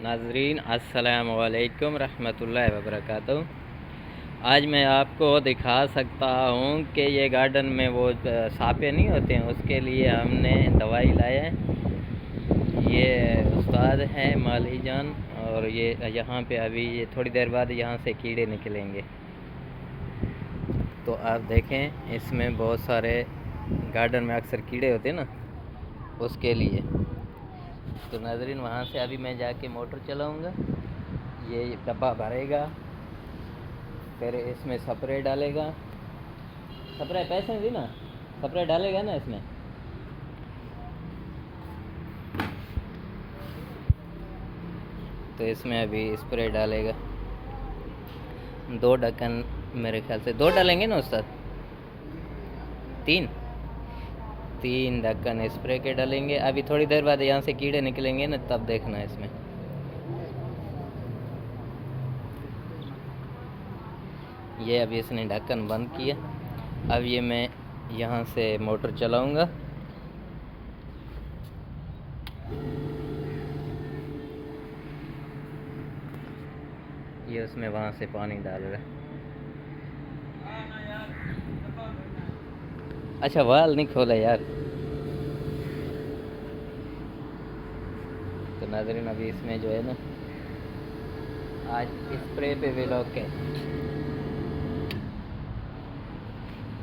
नाजरीन अस्सलाम वालेकुम रहमतुल्लाहि व बरकातहू। आज मैं आपको दिखा सकता हूँ कि ये गार्डन में वो सापे नहीं होते हैं, उसके लिए हमने दवाई लाए हैं। ये उस्ताद हैं माली जान, और ये यहाँ पे अभी ये थोड़ी देर बाद यहाँ से कीड़े निकलेंगे। तो आप देखें, इसमें बहुत सारे गार्डन में अक्सर कीड़े होते हैं ना, उसके लिए। तो नाज़रीन वहाँ से अभी मैं जाके मोटर चलाऊँगा, ये डब्बा भरेगा, फिर इसमें स्प्रे डालेगा। स्प्रे पैसे दी ना, स्प्रे डालेगा ना इसमें। तो इसमें अभी स्प्रे डालेगा, 2 ढक्कन मेरे ख्याल से 2 डालेंगे ना उस्ताद, 3 ढक्कन स्प्रे के डालेंगे। अभी थोड़ी देर बाद यहाँ से कीड़े निकलेंगे ना, तब देखना इसमें। ये अभी इसने ढक्कन बंद किया। अब ये मैं यहाँ से मोटर चलाऊँगा। ये उसमें वहाँ से पानी डाल रहा है। अच्छा, वाल नहीं खोला यार। तो नाज़रीन अभी इसमें जो है ना, आज स्प्रे पे व्लॉग के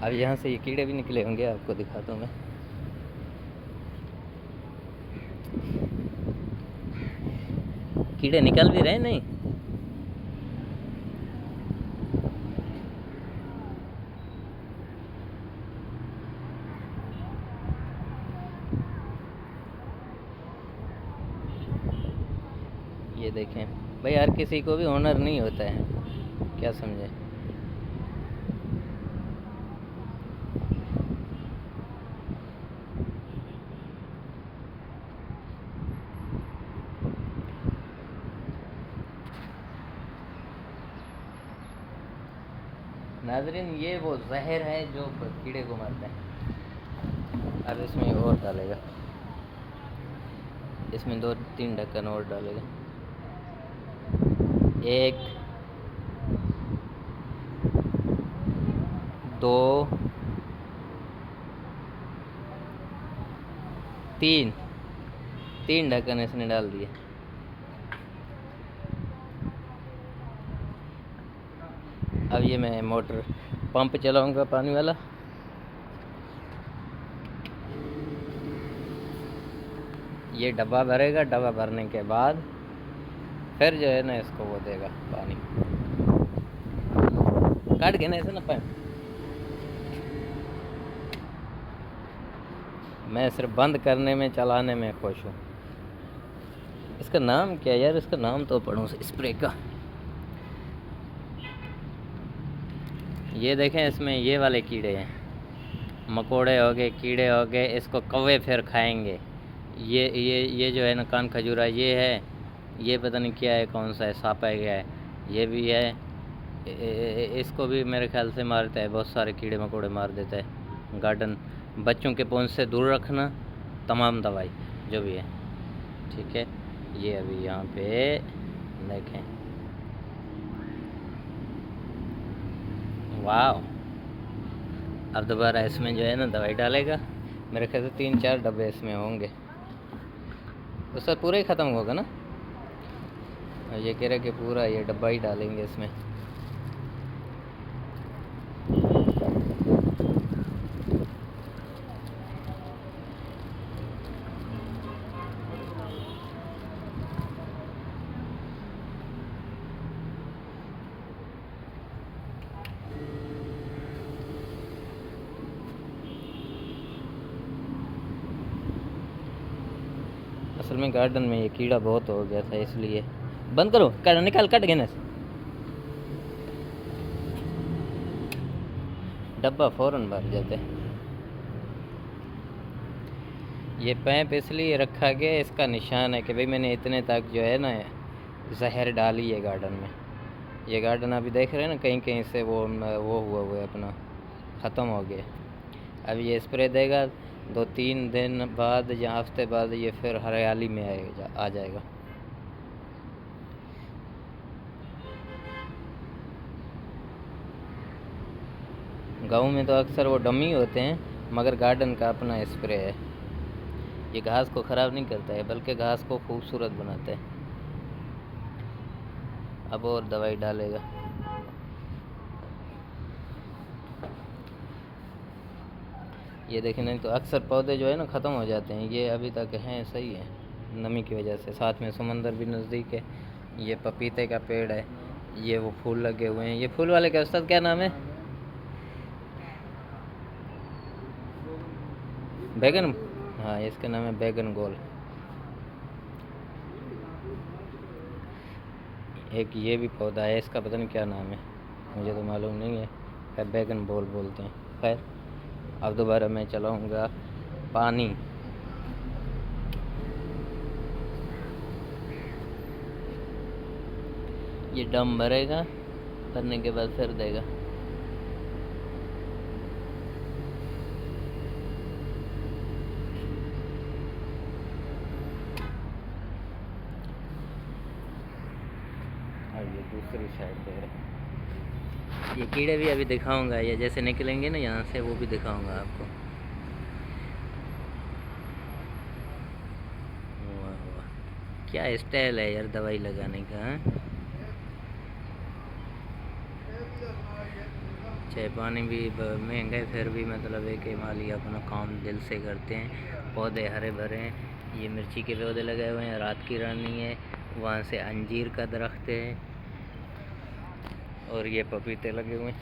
अब यहाँ से ये कीड़े भी निकले होंगे, आपको दिखाता हूँ मैं। कीड़े निकल भी रहे नहीं। ये देखें भाई, हर किसी को भी हुनर नहीं होता है, क्या समझे। नाजरीन ये वो जहर है जो कीड़े को मारता है। अब इसमें और डालेगा, इसमें 2-3 ढक्कन और डालेगा। 1 2 3 ढक्कन इसने डाल दिए। अब ये मैं मोटर पंप चलाऊंगा पानी वाला। ये डब्बा भरेगा, डब्बा भरने के बाद फिर जो है ना, इसको वो देगा पानी। काट के ना ऐसे ना पाइप। मैं सिर्फ बंद करने में, चलाने में खुश हूँ। इसका नाम क्या है यार, इसका नाम तो पढ़ूँ स्प्रे का। ये देखें, इसमें ये वाले कीड़े हैं, मकोड़े हो गए, कीड़े हो गए, इसको कौवे फिर खाएंगे। ये जो है ना, कान खजूरा ये है, ये पता नहीं क्या है, कौन सा है, सांप है गया है, ये भी है। इसको भी मेरे ख्याल से मारता है, बहुत सारे कीड़े मकोड़े मार देता है। गार्डन बच्चों के पहुंच से दूर रखना, तमाम दवाई जो भी है, ठीक है। ये अभी यहाँ पे देखें, वाह। अब दोबारा इसमें जो है ना दवाई डालेगा। मेरे ख्याल से 3-4 डब्बे इसमें होंगे, उसका पूरा ही ख़त्म होगा ना। ये कह रहा कि पूरा ये डब्बा ही डालेंगे इसमें। असल में गार्डन में ये कीड़ा बहुत हो गया था, इसलिए बंद करो, निकाल, कट गए ना। डब्बा फ़ौरन भर जाते हैं। ये पैप इसलिए रखा गया, इसका निशान है कि भाई मैंने इतने तक जो है ना जहर डाली है गार्डन में। ये गार्डन अभी देख रहे हैं ना, कहीं कहीं से वो हुआ है अपना, ख़त्म हो गया। अब ये स्प्रे देगा, 2-3 दिन बाद या हफ्ते बाद ये फिर हरियाली में आ जाएगा। गाँव में तो अक्सर वो डमी होते हैं, मगर गार्डन का अपना स्प्रे है। ये घास को ख़राब नहीं करता है, बल्कि घास को खूबसूरत बनाता है। अब और दवाई डालेगा। ये देखें, नहीं तो अक्सर पौधे जो है ना ख़त्म हो जाते हैं। ये अभी तक हैं, सही है, नमी की वजह से। साथ में समंदर भी नज़दीक है। ये पपीते का पेड़ है, ये वो फूल लगे हुए हैं। ये फूल वाले का उस्ताद क्या नाम है? बैगन, हाँ इसका नाम है बैगन गोल। एक ये भी पौधा है, इसका पता नहीं क्या नाम है, मुझे तो मालूम नहीं है। खैर बैगन बॉल बोलते हैं। खैर अब दोबारा मैं चलाऊँगा पानी। ये डम भरेगा, भरने के बाद फिर देगा। और ये दूसरी साइड दे रहे। ये कीड़े भी अभी दिखाऊंगा, ये जैसे निकलेंगे ना यहाँ से, वो भी दिखाऊंगा आपको। वाह वाह, क्या स्टाइल है यार दवाई लगाने का। चाहे पानी भी महंगा है, फिर भी मतलब है कि माली अपना काम दिल से करते हैं। पौधे हरे भरे हैं। ये मिर्ची के पौधे लगे हुए हैं, रात की रानी है। वहाँ से अंजीर का दरख्त है, और ये पपीते लगे हुए हैं।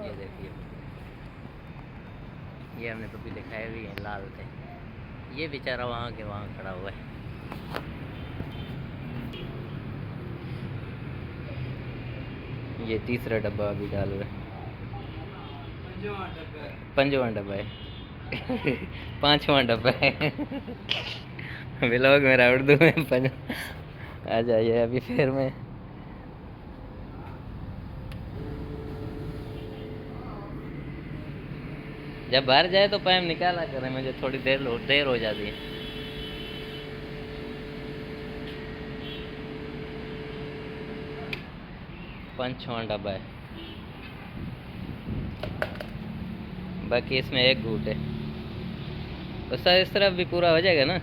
ये देखिए, ये हमने पपीते खाए भी हैं, लाल थे। ये बेचारा वहाँ के वहाँ खड़ा हुआ है। ये तीसरा डब्बा अभी डाल रहे हैं। पंजवा डब्बा है। पांचवा डब्बा है। व्लॉग मेरा उर्दू में पंज। आ जाइए अभी फिर मैं। जब बाहर जाए तो पैम निकाला करें, मुझे थोड़ी देर हो जाती है। पांचवा डब्बा है, बाकी इसमें एक घूट है। उसका इस तरफ भी पूरा हो जाएगा ना।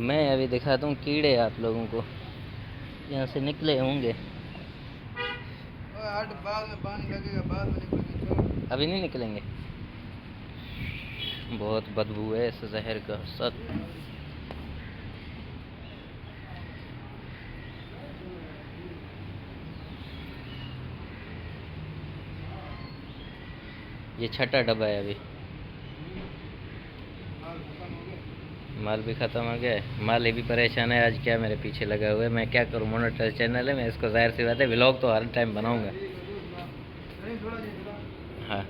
मैं अभी दिखाता हूँ कीड़े आप लोगों को, यहाँ से निकले होंगे। बाद में पानी लगेगा, बाद में निकलेंगे। अभी नहीं निकलेंगे, बहुत बदबू है इस जहर का सब। ये छठा डब्बा है। अभी माल भी ख़त्म हो गया है। माल ये भी परेशान है, आज क्या मेरे पीछे लगा हुआ है। मैं क्या करूँ, मोनेटाइज चैनल है, मैं इसको जाहिर सी बात है व्लॉग तो हर टाइम बनाऊंगा। हाँ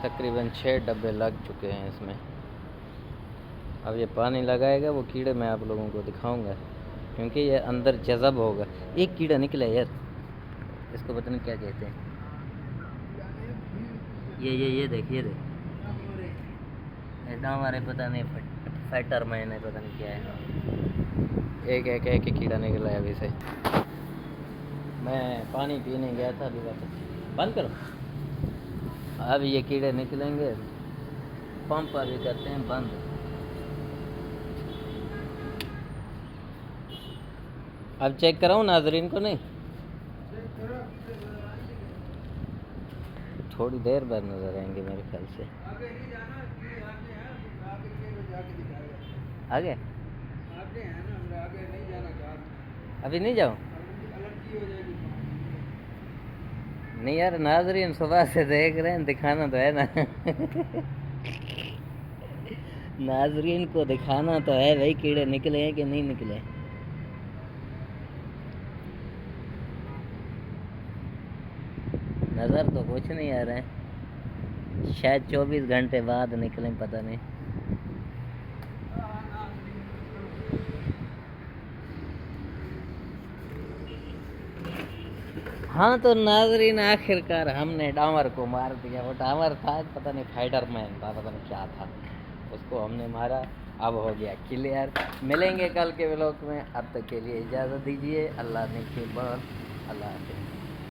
तकरीबन 6 डब्बे लग चुके हैं इसमें। अब ये पानी लगाएगा, वो कीड़े मैं आप लोगों को दिखाऊंगा, क्योंकि ये अंदर जज़ब होगा। एक कीड़ा निकला यार, इसको पता नहीं क्या कहते हैं। ये देख, ये देख, ऐसा हमारे पता नहीं, फैटर मैन है, पता नहीं क्या है। एक कीड़ा निकला है अभी से। मैं पानी पीने गया था, अभी वापस बंद करो। अब ये कीड़े निकलेंगे, पंप अभी करते हैं बंद। अब चेक कराऊं नाजरीन को? नहीं, थोड़ी देर बाद नजर आएंगे मेरे ख्याल से। आगे अभी नहीं जाऊँ? नहीं यार, नाजरीन सुबह से देख रहे हैं, दिखाना तो है ना। नाजरीन को दिखाना तो है भाई, कीड़े निकले हैं कि नहीं निकले। नज़र तो कुछ नहीं आ रहा है। शायद 24 घंटे बाद निकलें, पता नहीं। हाँ तो नाजरीन, आखिरकार हमने डामर को मार दिया। वो डामर था पता नहीं फाइटर मैन था, पता नहीं क्या था, उसको हमने मारा। अब हो गया क्लियर। मिलेंगे कल के व्लॉग में, अब तक के लिए इजाज़त दीजिए। अल्लाह ने के बाद अल्लाह हाफ़िज़।